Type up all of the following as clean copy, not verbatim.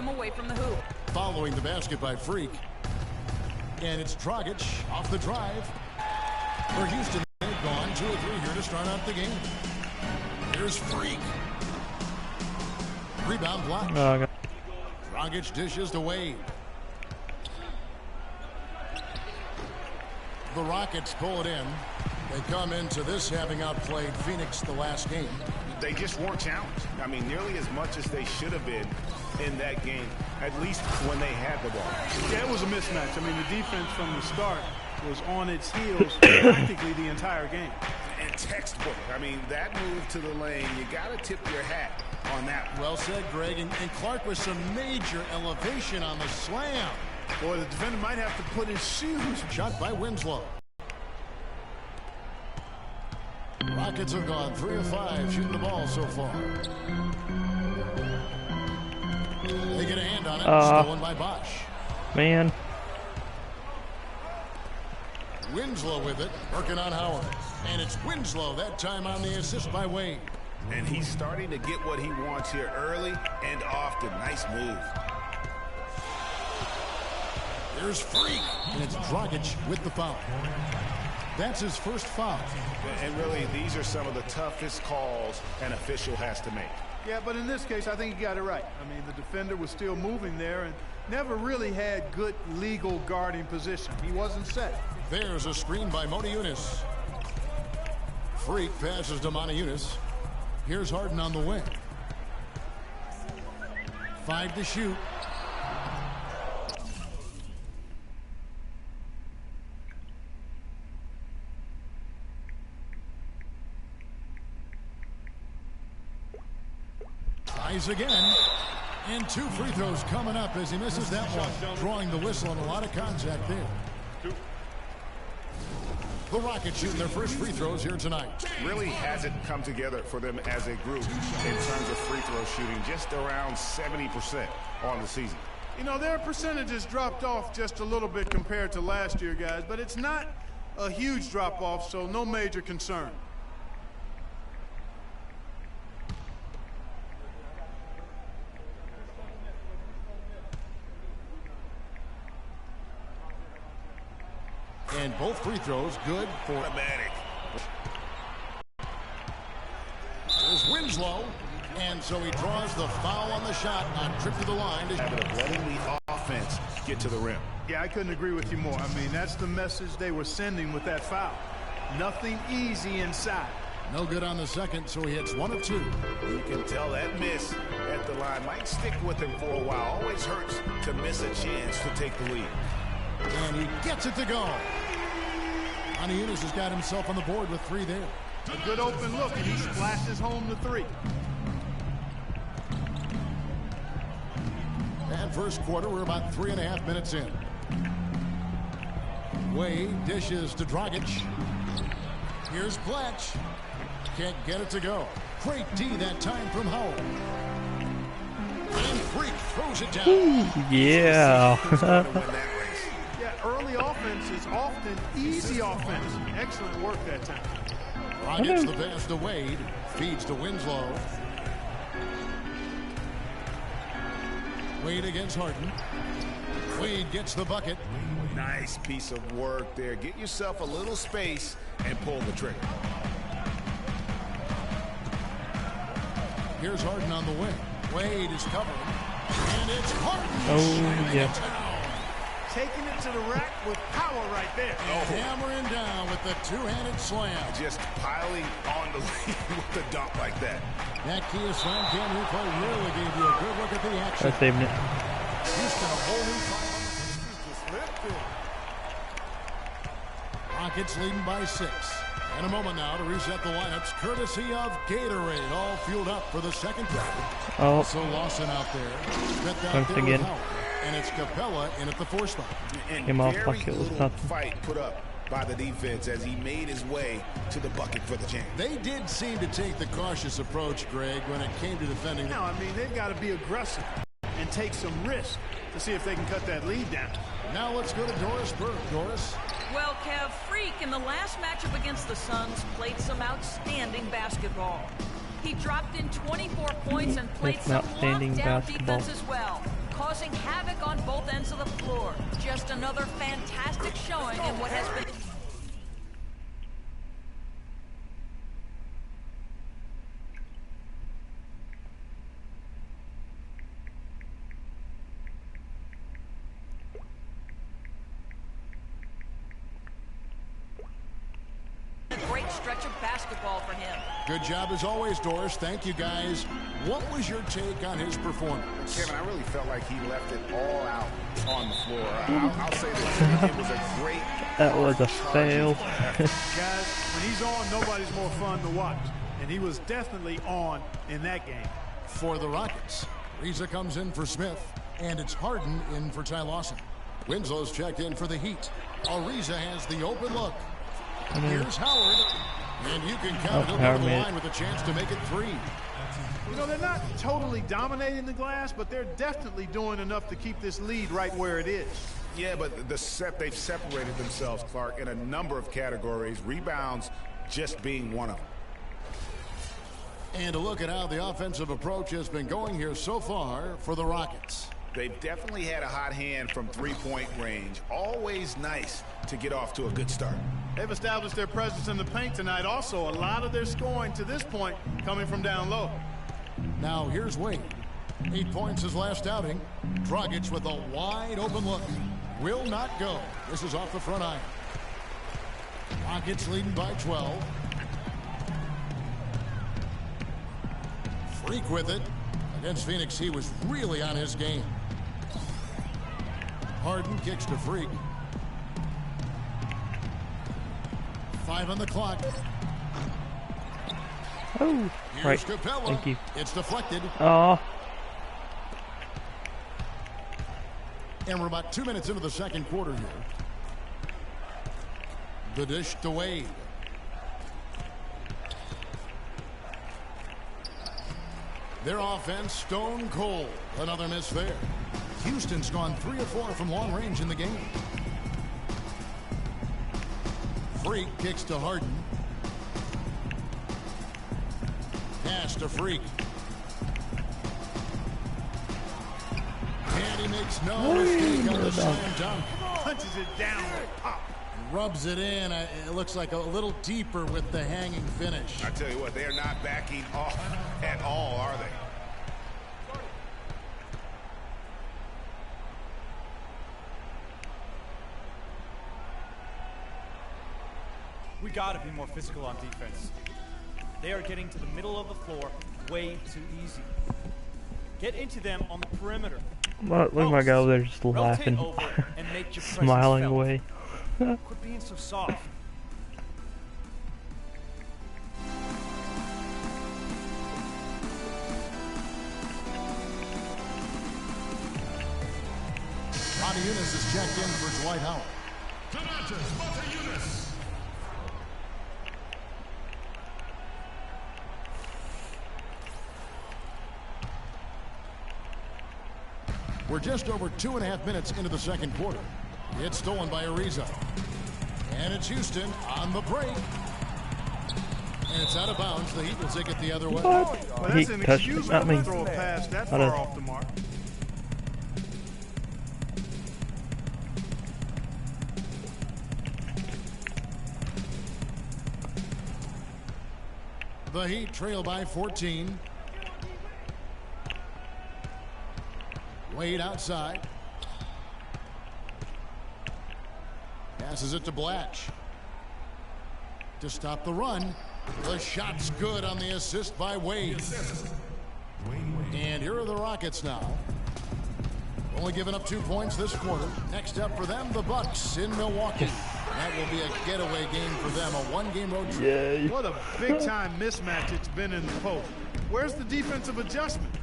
them away from the hoop. Following the basket by Freak. And it's Dragic off the drive. For Houston, they've gone 2 or 3 here to start out the game. Here's Freak. Rebound block. Oh, Dragic dishes to Wade. The Rockets pull it in. They come into this having outplayed Phoenix the last game. They just weren't challenged. I mean, nearly as much as they should have been in that game, at least when they had the ball. Yeah, it was a mismatch. I mean, the defense from the start was on its heels practically the entire game. And textbook. I mean, that move to the lane, you got to tip your hat on that. Well said, Greg. And Clark with some major elevation on the slam. Boy, the defender might have to put his shoes. Shot by Winslow. Rockets have gone 3 of 5 shooting the ball so far. They get a hand on it. Stolen by Bosch. Man. Winslow with it. Working on Howard. And it's Winslow that time on the assist by Wade. And he's starting to get what he wants here early and often. Nice move. There's Freak. And it's Dragic with the foul. That's his first foul. And really, these are some of the toughest calls an official has to make. Yeah, but in this case, I think he got it right. I mean, the defender was still moving there and never really had good legal guarding position. He wasn't set. There's a screen by Motiejunas. Freak passes to Motiejunas. Here's Harden on the wing. 5 to shoot. Tries again. And 2 free throws coming up as he misses that one. Drawing the whistle and a lot of contact there. The Rockets shooting their first free throws here tonight. Really hasn't come together for them as a group in terms of free throw shooting. Just around 70% on the season. You know, their percentages dropped off just a little bit compared to last year, guys, but it's not a huge drop-off, so no major concern. And both free throws good for automatic. There's Winslow. And so he draws the foul on the shot on trip to the line. Letting the offense get to the rim. Yeah, I couldn't agree with you more. I mean, that's the message they were sending with that foul. Nothing easy inside. No good on the second, so he hits 1 of 2. You can tell that miss at the line might stick with him for a while. Always hurts to miss a chance to take the lead. And he gets it to go. Motiejunas has got himself on the board with 3 there. A good open look, and he splashes home the 3. And first quarter, we're about 3.5 minutes in. Wade dishes to Dragic. Here's Bletch. Can't get it to go. Great D that time from Howard. And Freak throws it down. Yeah. Yeah, early offense is often easy offense. Excellent work that time. Rockets the pass to Wade. Feeds to Winslow. Wade against Harden. Wade gets the bucket. Nice piece of work there. Get yourself a little space and pull the trigger. Here's Harden on the wing. Wade is covered. And it's Harden. Oh, yeah. Taking it to the rack with power right there. Hammering down with the 2-handed slam. Just piling on the lead with a dunk like that. That Kia slam cam replay really gave you a good look at the action. That's saving it. Houston a whole new fight. Rockets leading by 6. In a moment now to reset the lineups, courtesy of Gatorade, all fueled up for the second drive. Oh. So Lawson out there. Once again. And it's Capella in at the 4 spot. And Came off very like it was little nothing. fight put up by the defense as he made his way to the bucket for the jam. They did seem to take the cautious approach, Greg, when it came to defending. Now, I mean, they've got to be aggressive and take some risk to see if they can cut that lead down. Now let's go to Doris Burke. Doris. Well, Kev, Freak in the last matchup against the Suns played some outstanding basketball. He dropped in 24 points and played some outstanding lockdown basketball. defense as well. causing havoc on both ends of the floor. Just another fantastic showing in what has been... great stretch of basketball for him. Good job as always, Doris. Thank you, guys. What was your take on his performance? Kevin, I really felt like he left it all out on the floor. I'll say this. It was a great... That was a fail. Guys, when he's on, nobody's more fun to watch. And he was definitely on in that game. For the Rockets, Ariza comes in for Smith, and it's Harden in for Ty Lawson. Winslow's checked in for the Heat. Ariza has the open look. Here's Howard, and you can count it over the line with a chance to make it 3. You know, they're not totally dominating the glass, but they're definitely doing enough to keep this lead right where it is. Yeah, but they've separated themselves, Clark, in a number of categories, rebounds just being one of them. And to look at how the offensive approach has been going here so far for the Rockets. They've definitely had a hot hand from three-point range. Always nice to get off to a good start. They've established their presence in the paint tonight. Also, a lot of their scoring to this point coming from down low. Now here's Wade. 8 points his last outing. Dragic with a wide open look. Will not go. This is off the front iron. Rockets leading by 12. Freak with it. Against Phoenix, he was really on his game. Harden kicks to Freak. 5 on the clock. Oh, right. Capella. Thank you. It's deflected. Oh. And we're about 2 minutes into the second quarter here. The dish to Wade. Their offense stone cold. Another miss there. Houston's gone 3 of 4 from long range in the game. Freak kicks to Harden. Pass to Freak. And he makes no mistake on the slam dunk. Punches it down with pop. Rubs it in. It looks like a little deeper with the hanging finish. I tell you what, they are not backing off at all, are they? We gotta be more physical on defense. They are getting to the middle of the floor way too easy. Get into them on the perimeter. Look at my guy over there just laughing, smiling away. Quit being so soft. Matajunas is checked in for Dwight Howard. We're just over 2.5 minutes into the second quarter. It's stolen by Ariza. And it's Houston on the break. And it's out of bounds. The Heat will take it the other way. What? Well, He that's an touched excuse it, not me. to throw a pass that far off the mark. The Heat trail by 14. Wade outside. Passes it to Blatch. To stop the run. The shot's good on the assist by Wade. And here are the Rockets now. Only giving up 2 points this quarter. Next up for them, the Bucks in Milwaukee. That will be a getaway game for them, a one-game road trip. Yay. What a big-time mismatch it's been in the post. Where's the defensive adjustment?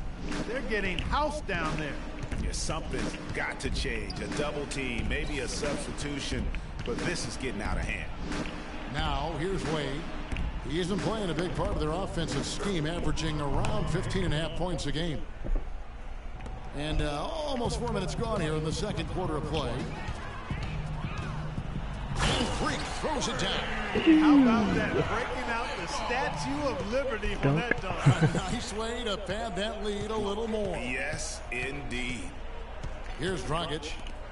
They're getting housed down there. Yeah, something's got to change. A double team, maybe a substitution, but this is getting out of hand. Now, here's Wade. He isn't playing a big part of their offensive scheme, averaging around 15.5 points a game. And almost 4 minutes gone here in the second quarter of play. And Freak throws it down. How about that? Breaking out the Statue of Liberty on that dunk. Nice way to pad that lead a little more. Yes, indeed. Here's Dragic.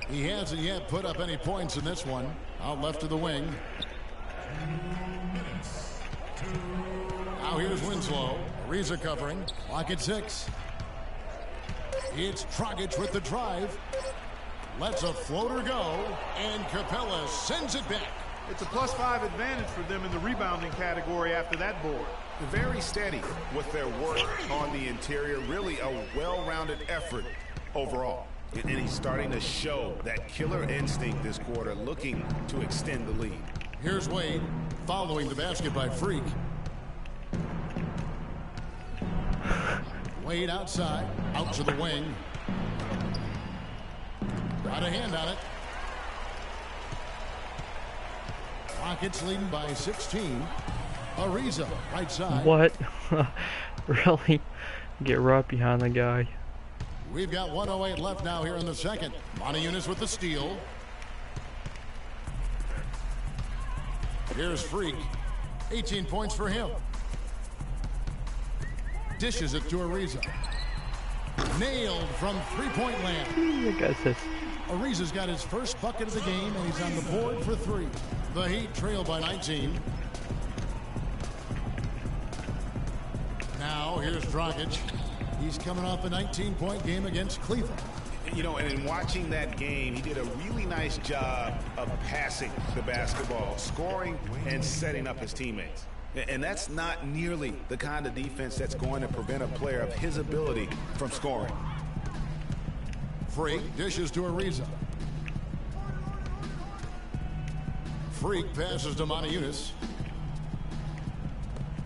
He hasn't yet put up any points in this one. Out left of the wing. Now here's Winslow. Ariza covering. Clock at 6. It's Dragic with the drive. Lets a floater go. And Capella sends it back. It's a +5 advantage for them in the rebounding category after that board. Very steady with their work on the interior. Really a well-rounded effort overall. And he's starting to show that killer instinct this quarter, looking to extend the lead. Here's Wade following the basket by Freak. Wade outside, out to the wing. Got a hand on it. Rockets leading by 16. Ariza, right side. What? Really? Get right behind the guy. We've got 1:08 left now here in the second. Montejunas with the steal. Here's Freak. 18 points for him. Dishes it to Ariza. Nailed from three-point land. Look at this. Ariza's got his first bucket of the game, and he's on the board for 3. The Heat trail by 19. Now here's Dragic. He's coming off a 19-point game against Cleveland. You know, and in watching that game, he did a really nice job of passing the basketball, scoring, and setting up his teammates. And that's not nearly the kind of defense that's going to prevent a player of his ability from scoring. Freak dishes to Ariza. Freak passes to Montejunas.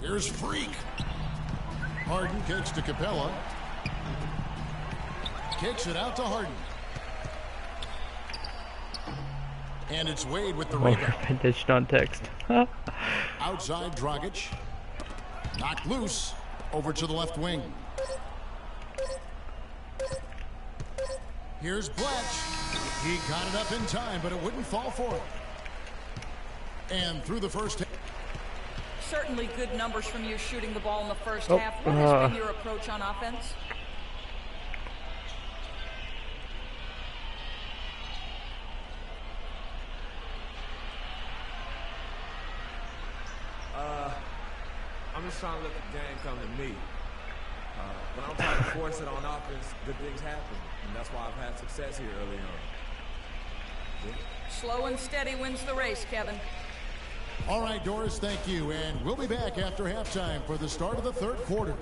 Here's Freak. Harden kicks to Capella. Kicks it out to Harden. And it's Wade with the rebound. Pitch, not text. Outside Dragic. Knocked loose. Over to the left wing. Here's Blatch. He got it up in time, but it wouldn't fall for him. And through the first half. Certainly good numbers from you shooting the ball in the first half. What has been your approach on offense? I'm just trying to let the game come to me. When I'm trying to force it on offense, good things happen. And that's why I've had success here early on. Yeah. Slow and steady wins the race, Kevin. All right, Doris, thank you. And we'll be back after halftime for the start of the third quarter.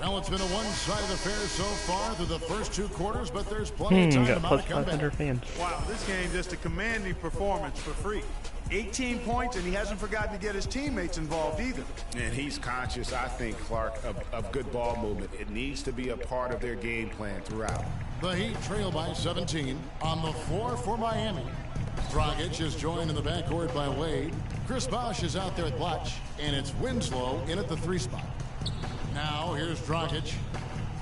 Well, it's been a one-sided affair so far through the first 2 quarters, but there's plenty of time Got to plus come 500 back. fans. Wow, this game just a commanding performance for Freak. 18 points, and he hasn't forgotten to get his teammates involved either. And he's conscious, I think, Clark, of good ball movement. It needs to be a part of their game plan throughout. The Heat trail by 17 on the floor for Miami. Dragic is joined in the backcourt by Wade. Chris Bosh is out there at Blatch, and it's Winslow in at the 3 spot. Now here's Dragic.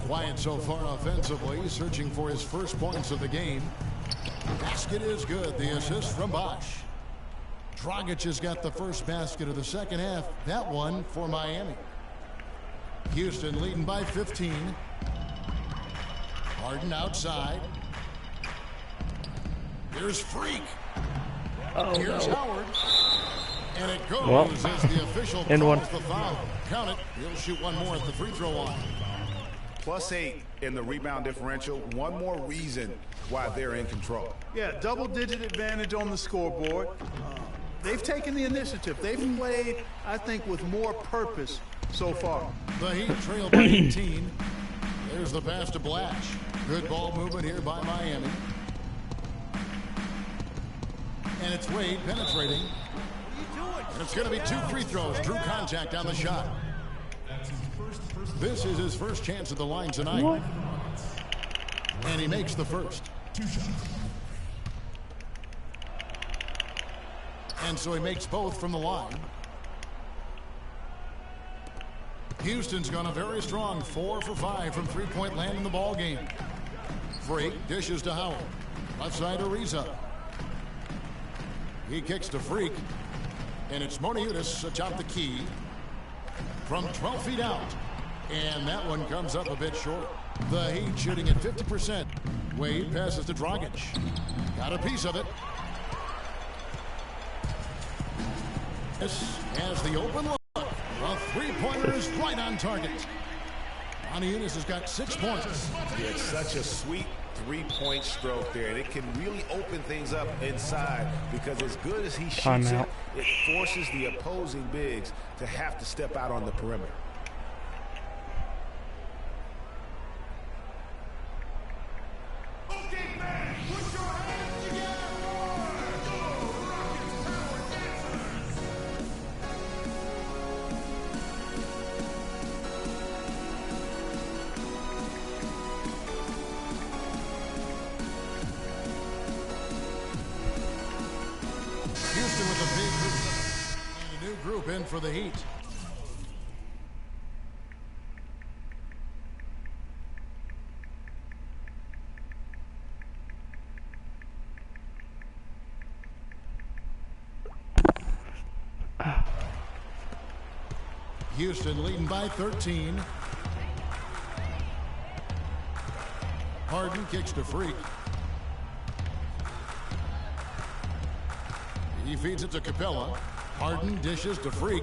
Quiet so far offensively, searching for his first points of the game. Basket is good. The assist from Bosh. Dragic has got the first basket of the second half. That one for Miami. Houston leading by 15. Harden outside. Here's Freak. Here's Howard. And it goes as the official calls the foul. Count it. He'll shoot one more at the free throw line. +8 in the rebound differential. One more reason why they're in control. Yeah, double-digit advantage on the scoreboard. They've taken the initiative. They've played, I think, with more purpose so far. The Heat trail by 18. There's the pass to Blatch. Good ball movement here by Miami. And it's Wade penetrating. And it's going to be 2 free throws. Drew contact on the shot. This is his first chance at the line tonight. What? And he makes the first. And so he makes both from the line. Houston's gone a very strong 4 for 5 from three-point land in the ball game. Freak dishes to Howard. Left side to Ariza. He kicks to Freak. And it's Morniutis atop the key from 12 feet out. And that one comes up a bit short. The Heat shooting at 50%. Wade passes to Dragic. Got a piece of it. This has the open look. A three-pointer is right on target. Morniutis has got 6 points. Yeah, it's such a sweet three-point stroke there, and it can really open things up inside because as good as he shoots it, it forces the opposing bigs to have to step out on the perimeter. Houston with a big group and a new group in for the Heat. Houston leading by 13. Harden kicks to Freak. He feeds it to Capella. Harden dishes to Freak.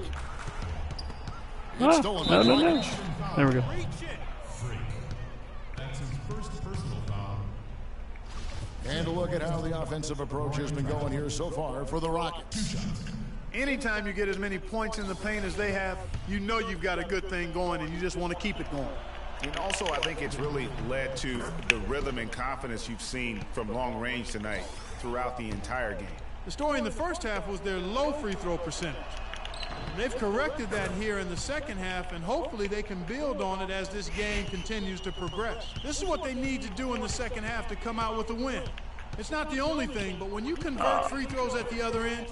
It's stolen by Dragic. There we go. That's his first personal foul. And a look at how the offensive approach has been going here so far for the Rockets. Anytime you get as many points in the paint as they have, you know you've got a good thing going and you just want to keep it going. And also, I think it's really led to the rhythm and confidence you've seen from long range tonight throughout the entire game. The story in the first half was their low free throw percentage. They've corrected that here in the second half, and hopefully they can build on it as this game continues to progress. This is what they need to do in the second half to come out with a win. It's not the only thing, but when you convert free throws at the other end,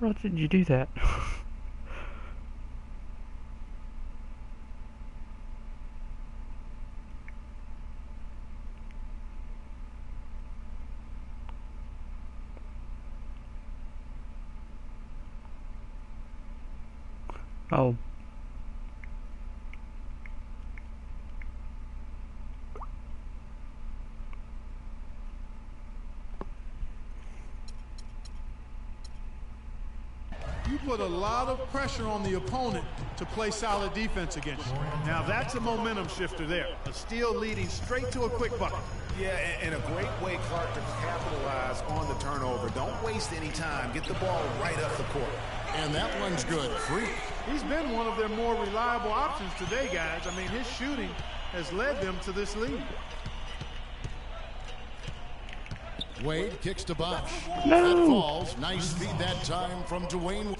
How did you do that? Oh. you put a lot of pressure on the opponent to play solid defense against you. Now that's a momentum shifter there. A steal leading straight to a quick bucket. Yeah, and a great way, Clark, to capitalize on the turnover. Don't waste any time. Get the ball right up the court. And that one's good. Freak. He's been one of their more reliable options today, guys. I mean, his shooting has led them to this lead. Wade kicks to Bosch. No. That falls. Nice feed that time from Dwayne.